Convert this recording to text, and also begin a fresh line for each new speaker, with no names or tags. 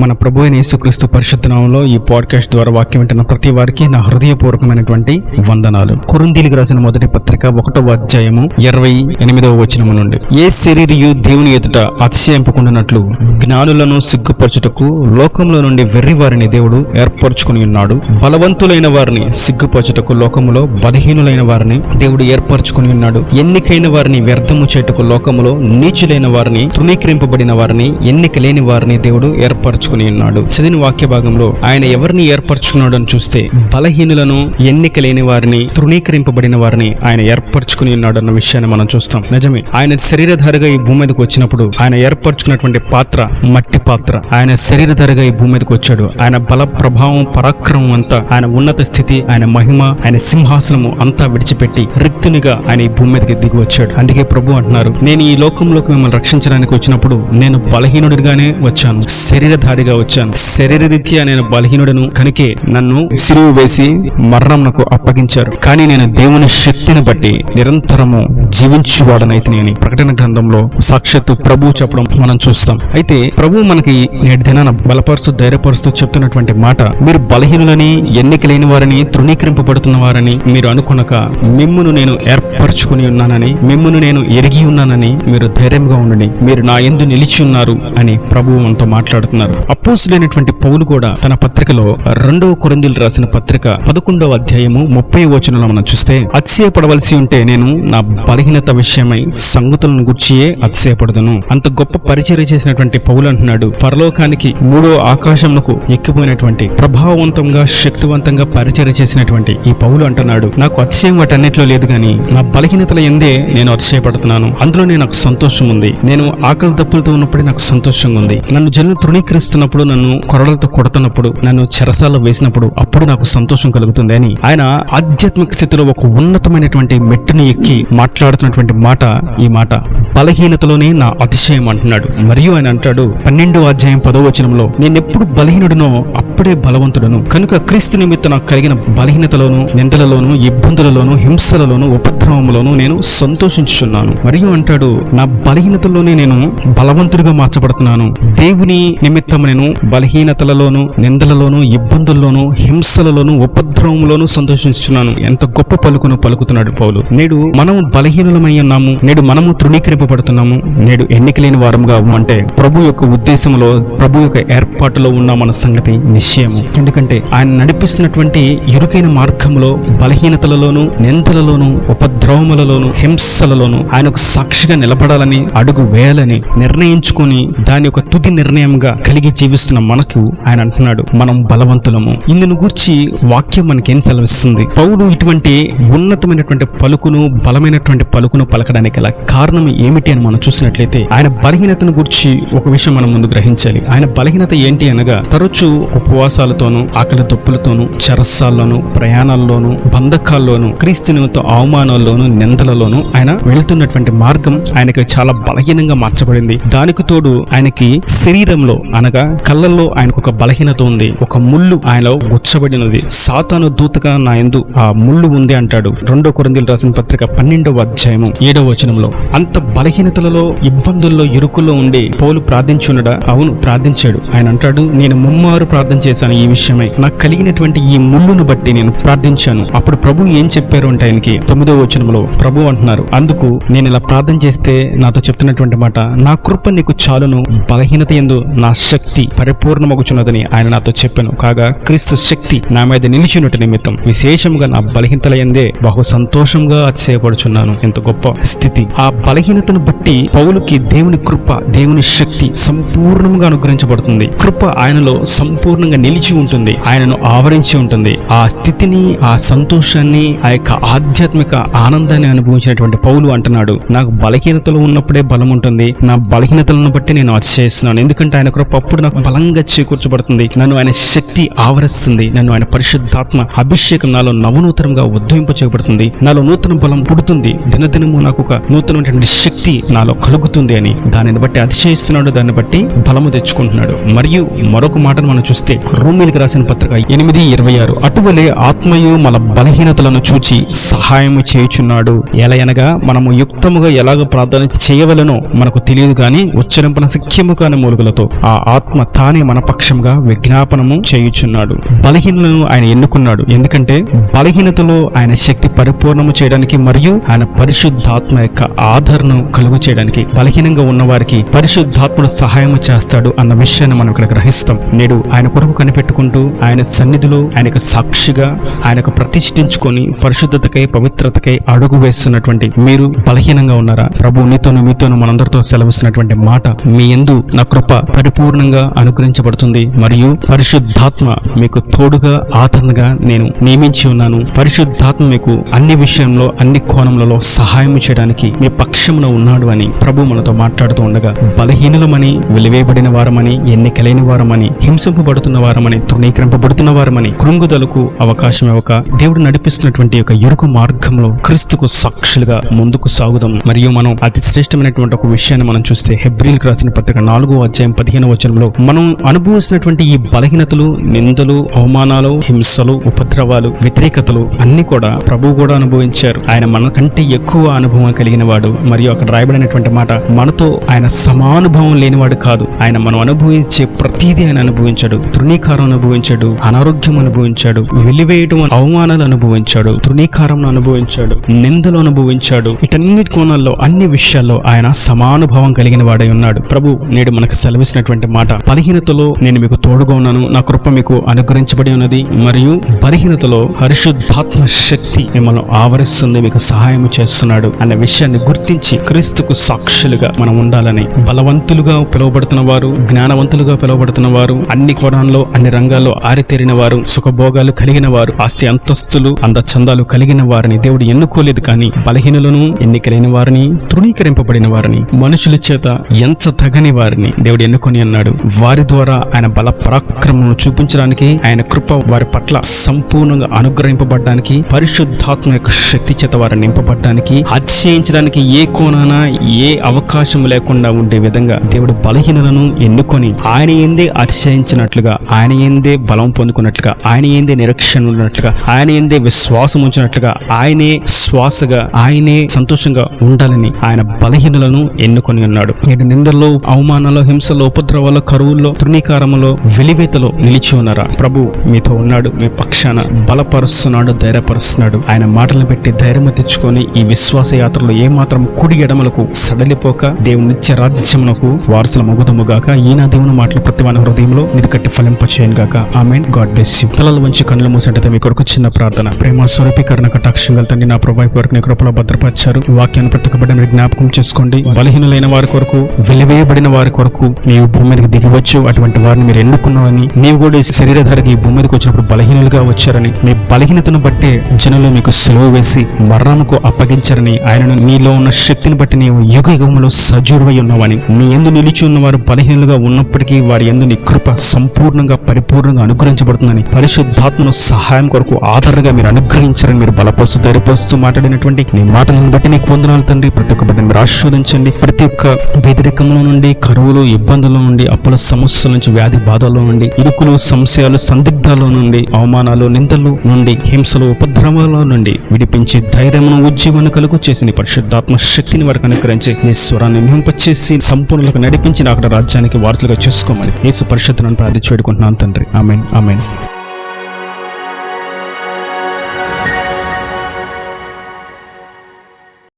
మన ప్రభు అయిన యేసుక్రీస్తు పరిశుద్ధ నామములో ఈ పాడ్కాస్ట్ ద్వారా వాక్యం వింటున్న ప్రతి వారికి నా హృదయపూర్వకమైనటువంటి వందనాలు. కొరింథీయులకు రాసిన మొదటి పత్రిక 1వ అధ్యాయము 28వ వచనము నుండి, ఏ శరీరియు దేవుని ఎదుట అతిశయింపకుండానట్లు జ్ఞానులను సిగ్గుపరచుటకు లోకంలో నుండి వెర్రి వారిని దేవుడు ఏర్పరచుకుని ఉన్నాడు. బలవంతులైన వారిని సిగ్గుపరచుటకు లోకములో బలహీనులైన వారిని దేవుడు ఏర్పరచుకుని ఉన్నాడు. ఎన్నికైన వారిని వ్యర్థము చేయుటకు లోకములో నీచులైన వారిని, తృణీకరింపబడిన వారిని, ఎన్నిక లేని వారిని దేవుడు ఏర్పరచుకుని ఉన్నాడు. చదివిన వాక్య భాగంలో ఆయన ఎవరిని ఏర్పరచుకున్నాడు అని చూస్తే బలహీనులను, ఎన్నిక లేని వారిని, తృణీకరింపబడిన వారిని ఆయన ఏర్పరచుకుని ఉన్నాడు అన్న విషయాన్ని మనం చూస్తాం. నిజమే, ఆయన శరీరధారిగా ఈ భూమి మీదకి వచ్చినప్పుడు ఆయన ఏర్పరచుకున్నటువంటి పాత్ర మట్టి పాత్ర. ఆయన శరీరధారిగా ఈ భూమి మీదకి వచ్చాడు. ఆయన బల, ప్రభావం, పరాక్రమం అంతా, ఆయన ఉన్నత స్థితి, ఆయన మహిమ, ఆయన సింహాసనము అంతా విడిచిపెట్టి రిక్తునిగా ఆయన ఈ భూమి మీదకి దిగి వచ్చాడు. అందుకే ప్రభు అంటున్నారు, నేను ఈ లోకంలోకి మిమ్మల్ని రక్షించడానికి వచ్చినప్పుడు నేను బలహీనుడిగానే వచ్చాను, శరీరధారిగా వచ్చాను. శరీరరీత్యా నేను బలహీనుడను కనుకే నన్ను సిలువ వేసి మరణంకు అప్పగించారు. కానీ నేను దేవుని శక్తిని బట్టి నిరంతరము జీవించువాడనైతే నేను ప్రకటన గ్రంథంలో సాక్షాత్తు ప్రభు చెప్పడం మనం చూస్తాం. అయితే ప్రభు మనకి నేటి దినాన బలపరుస్తూ, ధైర్యపరుస్తూ చెప్తున్నటువంటి మాట, మీరు బలహీనులని, ఎన్నిక లేని వారిని, తృణీకరింపబడుతున్న వారని మీరు అనుకొనక మిమ్మును నేను ఏర్పరచుకుని ఉన్నానని, మిమ్మును నేను ఎరిగి ఉన్నానని మీరు ధైర్యంగా ఉండండి, మీరు నా యందు నిలిచి ఉన్నారు అని ప్రభువు మనతో మాట్లాడుతున్నారు. అపోస్తులైనటువంటి పౌలు కూడా తన పత్రికలో 2వ కొరింథీయులకు రాసిన పత్రిక 11వ అధ్యాయము 30వ వచనంలో మనం చూస్తే, అతిశయపడవలసి ఉంటే నేను నా బలహీనత విషయమై సంగతులను గుర్చియే అతిశయపడదును. అంత గొప్ప పరిచర్య చేసినటువంటి పౌలు అంటున్నాడు, పరలోకానికి 3వ ఆకాశమునకు ఎక్కిపోయినటువంటి, ప్రభావవంతంగా, శక్తివంతంగా పరిచర్య చేసినటువంటి ఈ పౌలు అంటున్నాడు, నాకు అతిశయం వాటన్నిటిలో లేదు కానీ నా బలహీనతల యందే నేను అతిశయపడుతున్నాను. అందులోనే నాకు సంతోషం ఉంది. నేను ఆకలి దప్పులతో ఉన్నప్పుడే నాకు సంతోషంగా ఉంది. నన్ను జనులు తృణీకరిస్తున్నప్పుడు, నన్ను కొరలతో కొడుతున్నప్పుడు, నన్ను చెరసాల్లో వేసినప్పుడు అప్పుడు నాకు సంతోషం కలుగుతుంది అని ఆయన ఆధ్యాత్మిక స్థితిలో ఒక ఉన్నతమైనటువంటి మెట్టుని ఎక్కి మాట్లాడుతున్నటువంటి మాట ఈ మాట. బలహీనతలోనే నా అతిశయం అంటున్నాడు. మరియు ఆయన అంటాడు 12వ అధ్యాయం 10వ వచనంలో, నేనెప్పుడు బలహీనుడునో అప్పుడే బలవంతుడను, కనుక క్రీస్తు నిమిత్తం నాకు కలిగిన బలహీనతలోను, నిందలలోను, ఇబ్బందులలోను, హింసలలోను, ఉపద్రవములోను నేను సంతోషించుచున్నాను. మరియు అంటాడు, నా బలహీనతలోనే నేను బలవంతుడిగా మార్చబడుతున్నాను. దేవుని నిమిత్తం నేను బలహీనతలలోను, నిందలలోను, ఇబ్బందుల్లోను, హింసలలోను, ఉపద్రవములోను సంతోషించుచున్నాను. ఎంత గొప్ప పలుకును పలుకుతున్నాడు పౌలు. నేడు మనం బలహీనులమై ఉన్నాము, నేడు మనము తృణీకరింపబడుతున్నాము, నేడు ఎన్నికలేని వారముగా అంటే ప్రభు యొక్క ఉద్దేశంలో, ప్రభు యొక్క ఏర్పాటులో ఉన్నామన్న సంగతి నిశ్చయము. ఎందుకంటే ఆయన నడిపిస్తున్నటువంటి ఇరుకైన మార్గంలో బలహీనతలలోను, నిందలలోను, ఉపద్రవములలోను, హింసలలోను ఆయనకు సాక్షిగా నిలబడాలని, అడుగు వేయాలని నిర్ణయించుకొని దాని యొక్క తుది నిర్ణయంగా కలిగి జీవిస్తున్న మనకు ఆయన అంటున్నాడు, మనం బలవంతులము. ఇందును గూర్చి వాక్యం మనకేం సెలవిస్తుంది? పౌలు ఇటువంటి ఉన్నతమైనటువంటి పలుకును, బలమైనటువంటి పలుకును పలకడానికి గల కారణం ఏమిటి అని మనం చూసినట్లయితే, ఆయన బలహీనతను గూర్చి ఒక విషయం మనం ముందు గ్రహించాలి. ఆయన బలహీనత ఏంటి అనగా, తరచూ ఉపవాసాలతోనూ, ఆకలి దప్పులతోనూ, చెరసాల్లోనూ, ప్రయాణాల్లోనూ, బంధకాల్లోనూ, క్రీస్తు నిమిత్తం అవమానాల్లోనూ, నిందలలోనూ ఆయన వెళుతున్నటువంటి మార్గం ఆయనకి చాలా బలహీనంగా మార్చబడింది. దానికి తోడు ఆయనకి శరీరంలో అనగా కళ్ళల్లో ఆయనకు ఒక బలహీనత ఉంది. ఒక ముళ్ళు ఆయనలో గుచ్చబడినది. సాతాను దూతగా నా యందు ఆ ముళ్ళు ఉంది అంటాడు 2వ కొరింథీయులకు రాసిన పత్రిక 12వ అధ్యాయము 7వ వచనంలో. అంత బలహీనతలలో, ఇబ్బందుల్లో, ఇరుకుల్లో ఉండి పౌలు ప్రార్థించున్నాడా? అవును, ప్రార్థించాడు. ఆయన అంటాడు, నేను ముమ్మారు ప్రార్థన చేశాను ఈ విషయమై, నాకు కలిగినటువంటి ఈ ముళ్ళును బట్టి నేను ప్రార్థించాను. అప్పుడు ప్రభు ఏం చెప్పారు అంటే ఆయనకి 9వ వచనంలో ప్రభు అంటున్నారు, అందుకు నేను ఇలా ప్రార్థన చేస్తే నాతో చెప్తున్నటువంటి మాట, నా కృప నీకు చాలును, బలహీనత యందు నా శక్తి పరిపూర్ణమగుచున్నదని ఆయన నాతో చెప్పాను. కాగా క్రీస్తు శక్తి నా మీద నిలిచినట్టు నిమిత్తం విశేషముగా నా బలహీనతల యందే బహు సంతోషంగా అతిశయపడుచున్నాను. ఎంత గొప్ప స్థితి! ఆ బలహీనతను బట్టి పౌలుకి దేవుని కృప, దేవుని శక్తి సంపూర్ణంగా అనుగ్రహించబడుతుంది. కృప ఆయనలో సంపూర్ణంగా నిలిచి ఉంటుంది, ఆయనను ఆవరించి ఉంటుంది. ఆ స్థితిని, ఆ సంతోషాన్ని, ఆ యొక్క ఆధ్యాత్మిక ఆనందాన్ని అనుభవించినటువంటి పౌలు అంటున్నాడు, నాకు బలహీనతలు ఉన్నప్పుడే బలం ఉంటుంది, నా బలహీనతలను బట్టి నేను అతిశయిస్తున్నాను. ఎందుకంటే ఆయన కృప అప్పుడు నాకు బలంగా చేకూర్చబడుతుంది, నన్ను ఆయన శక్తి ఆవరిస్తుంది, నన్ను ఆయన పరిశుద్ధాత్మ అభిషేకం నాలో నవనూతనంగా ఉద్భవింప చేయబడుతుంది, నాలో నూతన బలం పుడుతుంది, దినదినము నాకు ఒక నూతనమైనటువంటి శక్తి నాలో కలుగుతుంది అని దానిని బట్టి అతిశయిస్తున్నాడు, దాన్ని బట్టి బలము తెచ్చుకుంటున్నాడు. మరియు మరొక మాటను మనం చూస్తే రోమీయులకు రాసిన పత్రిక 8:26, అటువలే ఆత్మయు మన బలహీనతలను చూచి సహాయము చేయుచున్నాడు. ఎలయనగా మనము యుక్తముగా ఎలాగ ప్రార్థన చేయవలనో మనకు తెలియదు కానీ ఉచ్చరింపన శక్యము కాని మూలుగులతో ఆ ఆత్మ ఆత్మ తానే మన పక్షంగా విజ్ఞాపనము చేయుచున్నాడు. బలహీనలను ఆయన ఎన్నుకున్నాడు, ఎందుకంటే బలహీనతలో ఆయన శక్తి పరిపూర్ణము చేయడానికి మరియు ఆయన పరిశుద్ధాత్మ యొక్క ఆదరణ కలుగు చేయడానికి, బలహీనంగా ఉన్న వారికి పరిశుద్ధాత్ముడు సహాయం చేస్తాడు అన్న విషయాన్ని మనం ఇక్కడ గ్రహిస్తాం. నేడు ఆయన కొరకు కనిపెట్టుకుంటూ ఆయన సన్నిధిలో ఆయనకు సాక్షిగా ఆయనకు ప్రతిష్ఠించుకొని పరిశుద్ధతకై పవిత్రతకై అడుగు వేస్తున్నటువంటి మీరు బలహీనంగా ఉన్నారా? ప్రభు మీతోను మనందరితో సెలవిస్తున్నటువంటి మాట, మీ యందు నా కృప పరిపూర్ణంగా అనుగ్రహించబడుతుంది మరియు పరిశుద్ధాత్మ మీకు తోడుగా ఆదరణగా నేను నియమించి ఉన్నాను. పరిశుద్ధాత్మ మీకు అన్ని విషయంలో అన్ని కోణములలో సహాయం చేయడానికి మీ పక్షమున ఉన్నాడు అని ప్రభు మనతో మాట్లాడుతూ ఉండగా, బలహీనులమని, వెలివేయబడిన వారమని, ఎన్నికలేని వారమని, హింసింపబడుతున్న వారమని, తృణీకరింపబడుతున్న వారమని కృంగుదలకు అవకాశం ఇవ్వక దేవుడు నడిపిస్తున్నటువంటి యొక్క ఇరుకు మార్గంలో క్రీస్తుకు సాక్షులుగా ముందుకు సాగుదాం. మరియు మనం అతి శ్రేష్టమైనటువంటి ఒక విషయాన్ని మనం చూస్తే హెబ్రీయులకు రాసిన పత్రిక 4:15 మనం అనుభవిస్తున్నటువంటి ఈ బలహీనతలు, నిందలు, అవమానాలు, హింసలు, ఉపద్రవాలు, వ్యతిరేకతలు అన్ని కూడా ప్రభువు కూడా అనుభవించారు. ఆయన మనకంటే ఎక్కువ అనుభవం కలిగిన వాడు. మరియు అక్కడ రాయబడినటువంటి మాట, మనతో ఆయన సమానుభవం లేనివాడు కాదు. ఆయన మనం అనుభవించే ప్రతిదీ ఆయన అనుభవించాడు. తృణీకారం అనుభవించాడు, అనారోగ్యం అనుభవించాడు, వెలివేయడం, అవమానాలు అనుభవించాడు, తృణీకారం అనుభవించాడు, నిందలు అనుభవించాడు. ఇటన్నిటి కోణాల్లో అన్ని విషయాల్లో ఆయన సమానుభవం కలిగిన వాడై ఉన్నాడు. ప్రభు నేడు మనకు సెలవిసినటువంటి మాట, బలహీనతలో నేను మీకు తోడుగా ఉన్నాను, నా కృప మీకు అనుగ్రహించబడి ఉన్నది, మరియు బలహీనతలో పరిశుద్ధాత్మ శక్తి మిమ్మల్ని ఆవరిస్తుంది, మీకు సహాయం చేస్తున్నాడు అన్న విషయాన్ని గుర్తించి క్రీస్తుకు సాక్షులుగా మనం ఉండాలని, బలవంతులుగా పిలువబడుతున్న వారు, జ్ఞానవంతులుగా పిలువబడుతున్న వారు, అన్ని కోణాల్లో అన్ని రంగాల్లో ఆరితేరిన వారు, సుఖభోగాలు కలిగిన వారు, ఆస్తి అంతస్తులు అందచందాలు కలిగిన వారిని దేవుడు ఎన్నుకోలేదు. కానీ బలహీనులను, ఎన్నికలేని వారిని, తృణీకరింపబడిన వారిని, మనుషుల చేత ఎంచతగని వారిని దేవుడు ఎన్నుకొని అన్నాడు. వారి ద్వారా ఆయన బల పరాక్రమను చూపించడానికి, ఆయన కృప వారి పట్ల సంపూర్ణంగా అనుగ్రహింపబడ్డానికి, పరిశుద్ధాత్మ యొక్క శక్తి చేత వారిని నింపబడ్డానికి, అతిశయించడానికి ఏ కోణాన ఏ అవకాశం లేకుండా ఉండే విధంగా దేవుడు బలహీనులను ఎన్నుకొని ఆయన ఏందే అతిశయించినట్లుగా, ఆయన ఏందే బలం పొందుకున్నట్లుగా, ఆయన ఏందే నిరీక్షణ ఉన్నట్లుగా, ఆయన ఏందే విశ్వాసం ఉంచినట్లుగా, ఆయనే శ్వాసగా, ఆయనే సంతోషంగా ఉండాలని ఆయన బలహీనులను ఎన్నుకొని ఉన్నాడు. నేడు నిందల్లో, అవమానాలు, హింసలో, ఉపద్రవాల్లో, కరువుల్లో, తృణీకారములో, వెలివేతలో నిలిచి ఉన్నారా? ప్రభు మీతో ఉన్నాడు, మీ పక్షాన బలపరుస్తున్నాడు, ధైర్యపరుస్తున్నాడు. ఆయన మాటలను పెట్టి ధైర్యం తెచ్చుకొని ఈ విశ్వాస యాత్రలో ఏమాత్రం కుడి ఎడమలకు సడలిపోక దేవుని నిత్య రాజ్యమునకు వారసుల మగుదముగాక. ఈయన దేవుని మాటలు ప్రతి వాని హృదయంలో నిరుకట్టి ఫలింపచేయను గాక. ఆమేన్. God bless you. తలలు వంచి కన్నులు మూసినట్టయితే మీ కొరకు చిన్న ప్రార్థన. ప్రేమ స్వరూపీకరణ కటాక్షం గల తండ్రి, నా ప్రభు కొరకు నీ కృపలో భద్రపరిచారు. ఈ వాక్యాన్ని ప్రతి ఒక్క బిడ్డను జ్ఞాపకం చేసుకోండి. బలహీనులైన వారి కొరకు, వెలివేయబడిన వారి కొరకు నీవు భూమి మీదకి దిగివచ్చు. అటువంటి వారిని మీరు ఎన్నుకున్నావని, నీవు కూడా ఈ శరీరధారికి ఈ భూమి మీదకి వచ్చినప్పుడు బలహీనులుగా వచ్చారని, మీ బలహీనతను బట్టే జనులు మీకు సెలవు వేసి మరణముకు అప్పగించారని, ఆయనను నీలో ఉన్న శక్తిని బట్టి నీవు యుగ యుగములో సజీవుడై ఉన్నావని, నీ యందు నిలిచి ఉన్న వారు బలహీనులుగా ఉన్నప్పటికీ వారి యందు నీ కృప సంపూర్ణంగా పరిపూర్ణంగా అనుగ్రహించబడుతుందని, పరిశుద్ధాత్మను సహాయం కొరకు ఆధారంగా మీరు అనుగ్రహించారని మీరు బలపరుస్తూ ధైర్యపరుస్తూ మాట్లాడినటువంటి నీ మాటలను బట్టి నీకు వందనాలు తండ్రి. ప్రతి ఒక్క బిడ్డను మీరు ఆశీర్వదించండి. ప్రతి ఒక్క పేదరికంలో నుండి, కరువులు, ఇబ్బందుల నుండి, అప్పుల సమస్యల నుంచి, వ్యాధి బాధల్లో నుండి, ఇరుకులు, సంశయాలు, సందిగ్ధాల నుండి, అవమానాలు, నిందలు నుండి, హింసలు, ఉపద్రవాల నుండి విడిపించి ధైర్యమును, ఉజ్జీవన కలుగు చేసి నీ పరిశుద్ధాత్మ శక్తిని వారికి అనుగ్రహించి నీ స్వరాన్ని మింపచేసి సంపూర్ణలకు నడిపించి అక్కడ రాజ్యానికి వారసులుగా చేసుకోమని యేసు పరిశుద్ధులను ప్రార్థించి వేడుకుంటున్నాను తండ్రి. ఆమేన్. ఆమేన్.